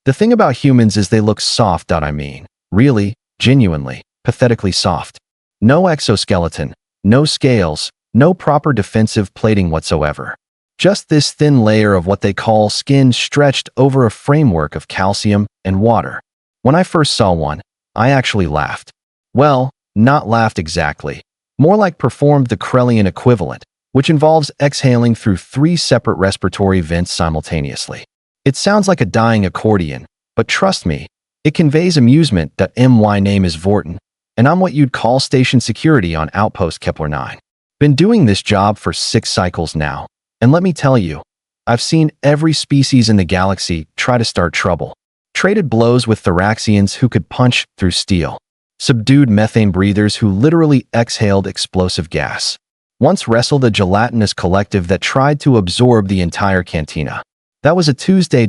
The thing about humans is they look soft. I mean, really, genuinely, pathetically soft. No exoskeleton, no scales, no proper defensive plating whatsoever. Just this thin layer of what they call skin stretched over a framework of calcium and water. When I first saw one, I actually laughed. Well, not laughed exactly. More like performed the Krellian equivalent, which involves exhaling through 3 separate respiratory vents simultaneously. It sounds like a dying accordion, but trust me, it conveys amusement. My name is Vortan, and I'm what you'd call station security on Outpost Kepler 9. Been doing this job for 6 cycles now, and let me tell you, I've seen every species in the galaxy try to start trouble. Traded blows with Thoraxians who could punch through steel. Subdued methane breathers who literally exhaled explosive gas. Once wrestled a gelatinous collective that tried to absorb the entire cantina. That was a Tuesday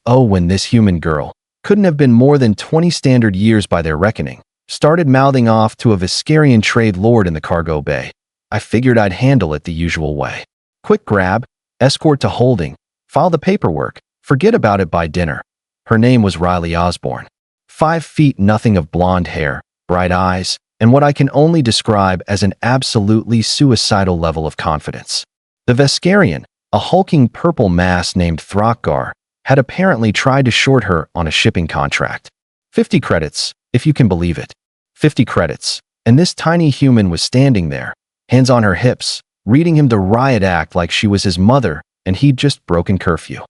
when this human girl, couldn't have been more than 20 standard years by their reckoning, started mouthing off to a Viscarian trade lord in the cargo bay. I figured I'd handle it the usual way. Quick grab, escort to holding, file the paperwork, forget about it by dinner. Her name was Riley Osborn. 5 feet nothing of blonde hair, bright eyes, and what I can only describe as an absolutely suicidal level of confidence. The Viscarian, a hulking purple mass named Throckgar, had apparently tried to short her on a shipping contract. 50 credits, if you can believe it. 50 credits, and this tiny human was standing there, hands on her hips, reading him the riot act like she was his mother and he'd just broken curfew.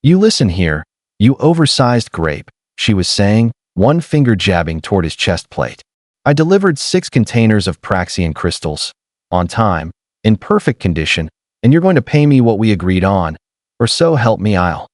"You listen here, you oversized grape," she was saying, one finger jabbing toward his chest plate. "I delivered 6 containers of Praxian crystals, on time, in perfect condition, and you're going to pay me what we agreed on, or so help me I'll."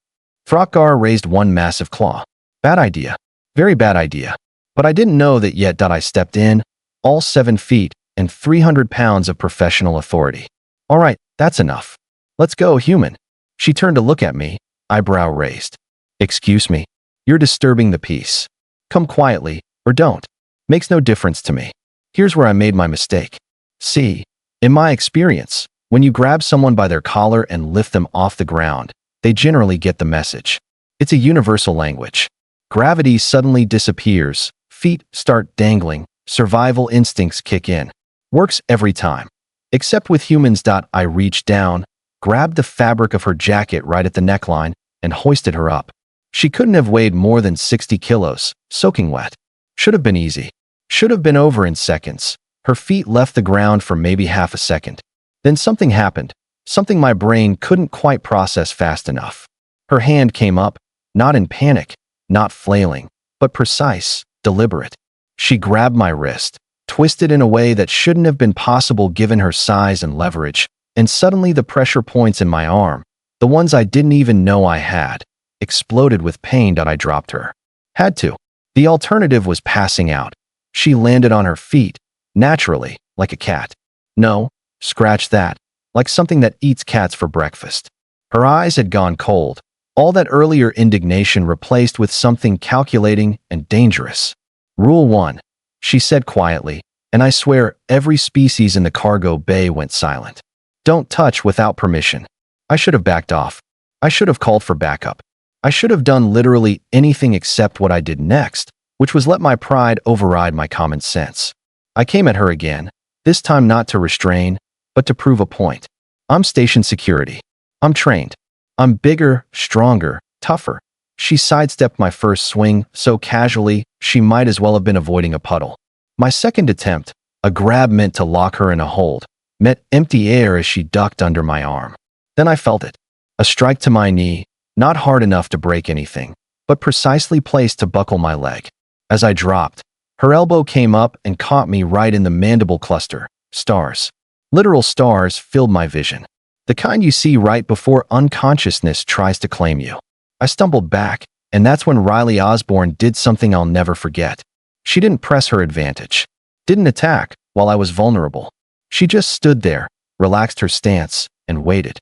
Throckgar raised one massive claw. "Bad idea. Very bad idea. But I didn't know that yet. I stepped in, all 7 feet and 300 pounds of professional authority. All right, that's enough. Let's go, human." She turned to look at me, eyebrow raised. "Excuse me. You're disturbing the peace. Come quietly, or don't. Makes no difference to me. Here's where I made my mistake. See, in my experience, when you grab someone by their collar and lift them off the ground, they generally get the message. It's a universal language. Gravity suddenly disappears, feet start dangling, survival instincts kick in. Works every time. Except with humans. I reached down, grabbed the fabric of her jacket right at the neckline, and hoisted her up. She couldn't have weighed more than 60 kilos, soaking wet. Should have been easy. Should have been over in seconds. Her feet left the ground for maybe half a second. Then something happened, something my brain couldn't quite process fast enough. Her hand came up, not in panic, not flailing, but precise, deliberate. She grabbed my wrist, twisted in a way that shouldn't have been possible given her size and leverage, and suddenly the pressure points in my arm, the ones I didn't even know I had, exploded with pain. I dropped her. Had to. The alternative was passing out. She landed on her feet, naturally, like a cat. No, scratch that, like something that eats cats for breakfast. Her eyes had gone cold, all that earlier indignation replaced with something calculating and dangerous. "Rule 1, she said quietly, and I swear every species in the cargo bay went silent. "Don't touch without permission." I should have backed off. I should have called for backup. I should have done literally anything except what I did next, which was let my pride override my common sense. I came at her again, this time not to restrain, but to prove a point. I'm station security. I'm trained. I'm bigger, stronger, tougher. She sidestepped my first swing so casually she might as well have been avoiding a puddle. My second attempt, a grab meant to lock her in a hold, met empty air as she ducked under my arm. Then I felt it. A strike to my knee, not hard enough to break anything, but precisely placed to buckle my leg. As I dropped, her elbow came up and caught me right in the mandible cluster. Stars. Literal stars filled my vision. The kind you see right before unconsciousness tries to claim you. I stumbled back, and that's when Riley Osborn did something I'll never forget. She didn't press her advantage. Didn't attack while I was vulnerable. She just stood there, relaxed her stance, and waited.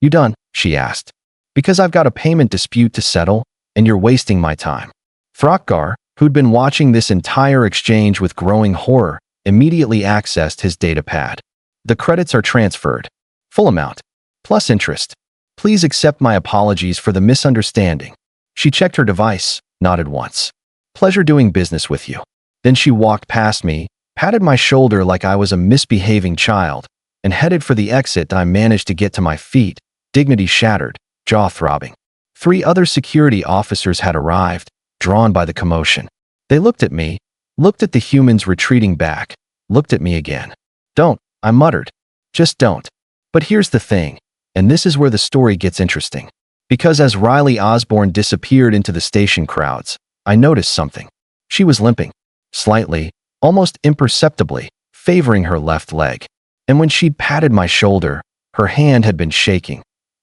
"You done?" she asked. "Because I've got a payment dispute to settle, and you're wasting my time." Throckgar, who'd been watching this entire exchange with growing horror, immediately accessed his data pad. "The credits are transferred. Full amount. Plus interest. Please accept my apologies for the misunderstanding." She checked her device, nodded once. Pleasure doing business with you. Then she walked past me, patted my shoulder like I was a misbehaving child, and headed for the exit. I managed to get to my feet, dignity shattered, jaw throbbing. 3 other security officers had arrived, drawn by the commotion. They looked at me, looked at the humans retreating back, looked at me again. Don't, I muttered. Just don't. But here's the thing, and this is where the story gets interesting. Because as Riley Osborn disappeared into the station crowds, I noticed something. She was limping. Slightly, almost imperceptibly, favoring her left leg. And when she'd patted my shoulder, her hand had been shaking.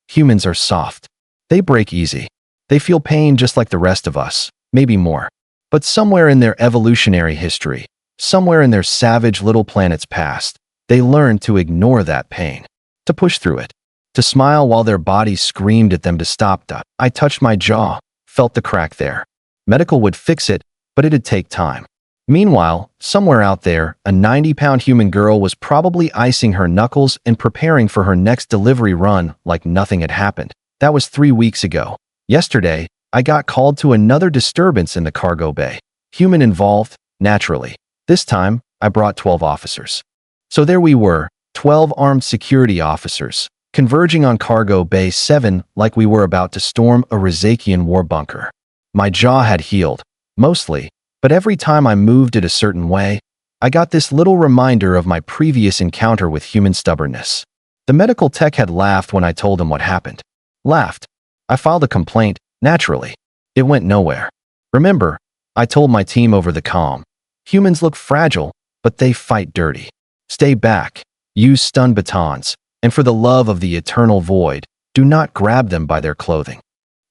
Humans are soft. They break easy. They feel pain just like the rest of us, maybe more. But somewhere in their evolutionary history, somewhere in their savage little planet's past, they learned to ignore that pain, to push through it, to smile while their bodies screamed at them to stop. I touched my jaw, felt the crack there. Medical would fix it, but it'd take time. Meanwhile, somewhere out there, a 90-pound human girl was probably icing her knuckles and preparing for her next delivery run like nothing had happened. That was 3 weeks ago. Yesterday, I got called to another disturbance in the cargo bay. Human involved, naturally. This time, I brought 12 officers. So there we were, 12 armed security officers, converging on cargo bay 7 like we were about to storm a Rizakian war bunker. My jaw had healed, mostly, but every time I moved it a certain way, I got this little reminder of my previous encounter with human stubbornness. The medical tech had laughed when I told him what happened. Laughed. I filed a complaint, naturally. It went nowhere. Remember, I told my team over the comm. Humans look fragile, but they fight dirty. Stay back. Use stun batons. And for the love of the eternal void, do not grab them by their clothing.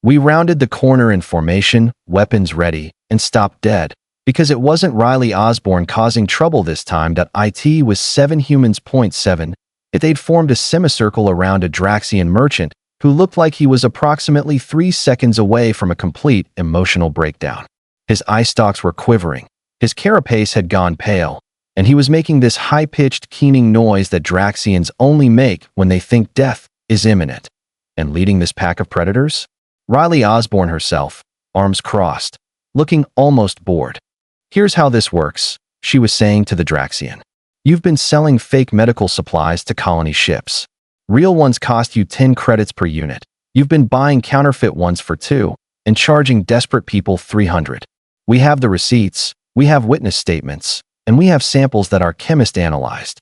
We rounded the corner in formation, weapons ready, and stopped dead. Because it wasn't Riley Osborn causing trouble this time. It was 7 humans. 7. They'd formed a semicircle around a Draxian merchant who looked like he was approximately 3 seconds away from a complete emotional breakdown. His eye stalks were quivering, his carapace had gone pale, and he was making this high-pitched, keening noise that Draxians only make when they think death is imminent. And leading this pack of predators? Riley Osborn herself, arms crossed, looking almost bored. Here's how this works, she was saying to the Draxian. You've been selling fake medical supplies to colony ships. Real ones cost you 10 credits per unit. You've been buying counterfeit ones for 2 and charging desperate people 300. We have the receipts, we have witness statements, and we have samples that our chemist analyzed.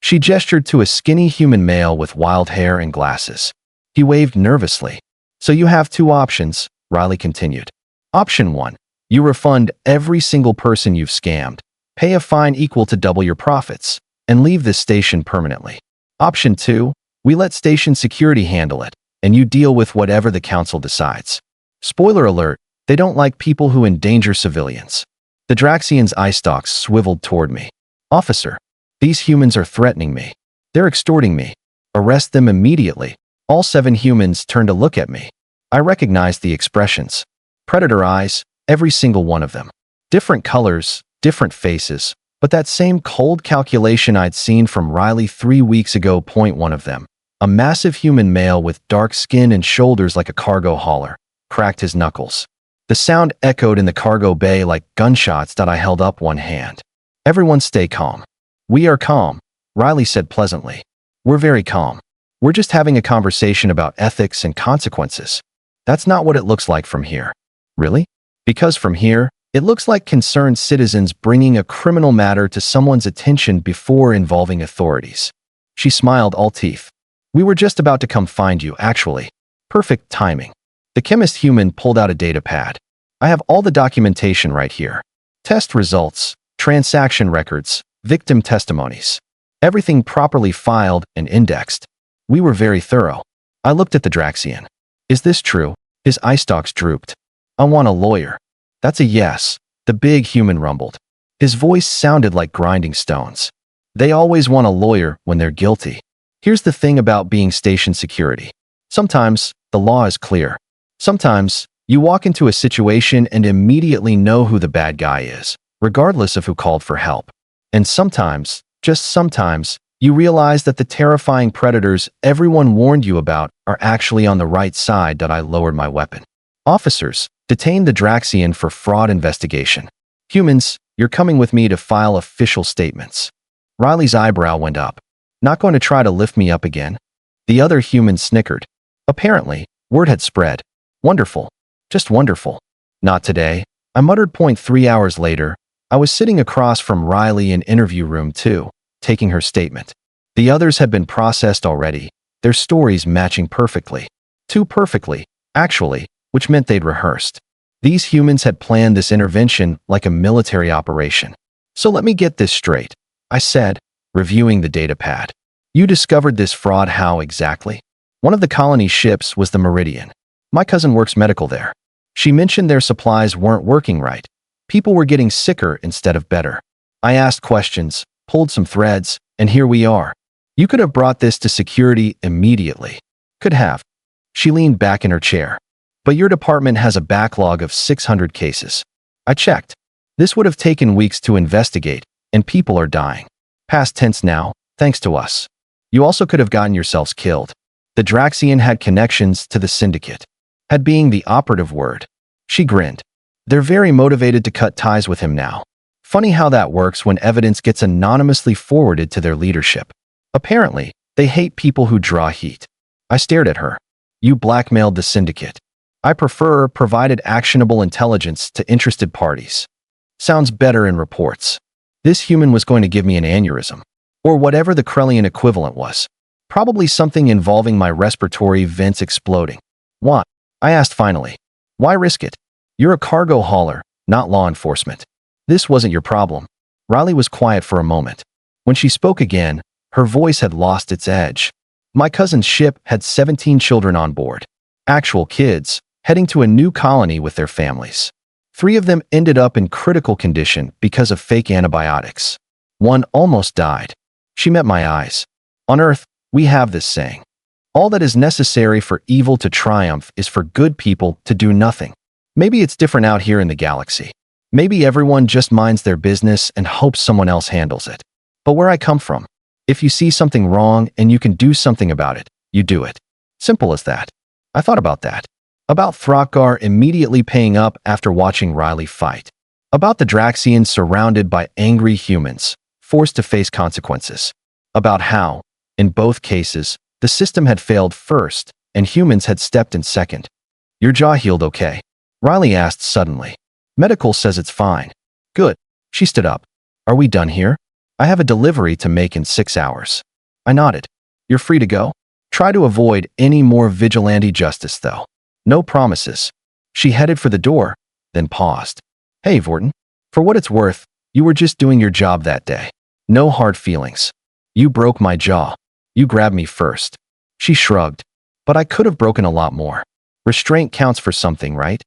She gestured to a skinny human male with wild hair and glasses. He waved nervously. So you have 2 options, Riley continued. Option 1. You refund every single person you've scammed, pay a fine equal to double your profits, and leave this station permanently. Option 2. We let station security handle it, and you deal with whatever the council decides. Spoiler alert, they don't like people who endanger civilians. The Draxian's eye stalks swiveled toward me. Officer, these humans are threatening me. They're extorting me. Arrest them immediately. All 7 humans turned to look at me. I recognized the expressions. Predator eyes, every single one of them. Different colors, different faces, but that same cold calculation I'd seen from Riley 3 weeks ago. One of them, a massive human male with dark skin and shoulders like a cargo hauler, cracked his knuckles. The sound echoed in the cargo bay like gunshots. I held up one hand. Everyone stay calm. We are calm, Riley said pleasantly. We're very calm. We're just having a conversation about ethics and consequences. That's not what it looks like from here. Really? Because from here, it looks like concerned citizens bringing a criminal matter to someone's attention before involving authorities. She smiled all teeth. We were just about to come find you, actually. Perfect timing. The chemist human pulled out a data pad. I have all the documentation right here. Test results, transaction records, victim testimonies. Everything properly filed and indexed. We were very thorough. I looked at the Draxian. Is this true? His eye stalks drooped. I want a lawyer. That's a yes, the big human rumbled. His voice sounded like grinding stones. They always want a lawyer when they're guilty. Here's the thing about being station security. Sometimes, the law is clear. Sometimes, you walk into a situation and immediately know who the bad guy is, regardless of who called for help. And sometimes, just sometimes, you realize that the terrifying predators everyone warned you about are actually on the right side. I lowered my weapon. Officers, Detain the Draxian for fraud investigation. Humans, you're coming with me to file official statements. Riley's eyebrow went up. Not going to try to lift me up again? The other humans snickered. Apparently, word had spread. Wonderful. Just wonderful. Not today, I muttered. 3 hours later, I was sitting across from Riley in interview room 2, taking her statement. The others had been processed already, their stories matching perfectly. Too perfectly, actually, which meant they'd rehearsed. These humans had planned this intervention like a military operation. So let me get this straight, I said, reviewing the datapad. You discovered this fraud how exactly? One of the colony ships was the Meridian. My cousin works medical there. She mentioned their supplies weren't working right. People were getting sicker instead of better. I asked questions, pulled some threads, and here we are. You could have brought this to security immediately. Could have. She leaned back in her chair. But your department has a backlog of 600 cases. I checked. This would have taken weeks to investigate, and people are dying. Past tense now, thanks to us. You also could have gotten yourselves killed. The Draxian had connections to the syndicate. Had being the operative word. She grinned. They're very motivated to cut ties with him now. Funny how that works when evidence gets anonymously forwarded to their leadership. Apparently, they hate people who draw heat. I stared at her. You blackmailed the syndicate. I prefer provided actionable intelligence to interested parties. Sounds better in reports. This human was going to give me an aneurysm. Or whatever the Krellian equivalent was. Probably something involving my respiratory vents exploding. Why? I asked finally. Why risk it? You're a cargo hauler, not law enforcement. This wasn't your problem. Riley was quiet for a moment. When she spoke again, her voice had lost its edge. My cousin's ship had 17 children on board. Actual kids, heading to a new colony with their families. 3 of them ended up in critical condition because of fake antibiotics. 1 almost died. She met my eyes. On Earth, we have this saying. All that is necessary for evil to triumph is for good people to do nothing. Maybe it's different out here in the galaxy. Maybe everyone just minds their business and hopes someone else handles it. But where I come from, if you see something wrong and you can do something about it, you do it. Simple as that. I thought about that. About Thrakgar immediately paying up after watching Riley fight. About the Draxians surrounded by angry humans, forced to face consequences. About how, in both cases, the system had failed first, and humans had stepped in second. Your jaw healed okay? Riley asked suddenly. Medical says it's fine. Good. She stood up. Are we done here? I have a delivery to make in 6 hours. I nodded. You're free to go? Try to avoid any more vigilante justice, though. No promises. She headed for the door, then paused. Hey, Vortan. For what it's worth, you were just doing your job that day. No hard feelings. You broke my jaw. You grabbed me first. She shrugged. But I could have broken a lot more. Restraint counts for something, right?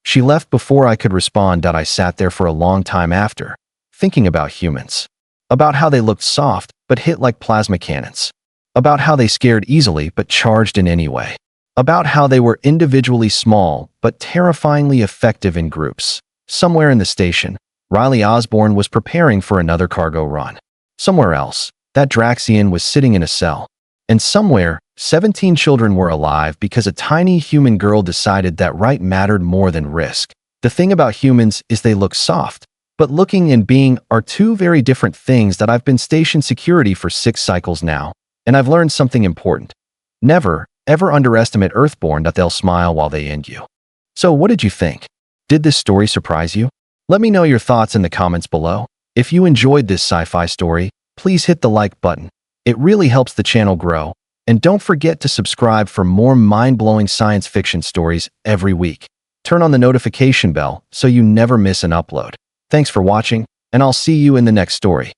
She left before I could respond. I sat there for a long time after, thinking about humans. About how they looked soft, but hit like plasma cannons. About how they scared easily, but charged in any way. About how they were individually small, but terrifyingly effective in groups. Somewhere in the station, Riley Osborn was preparing for another cargo run. Somewhere else, that Draxian was sitting in a cell. And somewhere, 17 children were alive because a tiny human girl decided that right mattered more than risk. The thing about humans is they look soft, but looking and being are 2 very different things. That I've been station security for 6 cycles now, and I've learned something important. Never, ever underestimate Earthborn. They'll smile while they end you. So what did you think? Did this story surprise you? Let me know your thoughts in the comments below. If you enjoyed this sci-fi story, please hit the like button. It really helps the channel grow. And don't forget to subscribe for more mind-blowing science fiction stories every week. Turn on the notification bell so you never miss an upload. Thanks for watching, and I'll see you in the next story.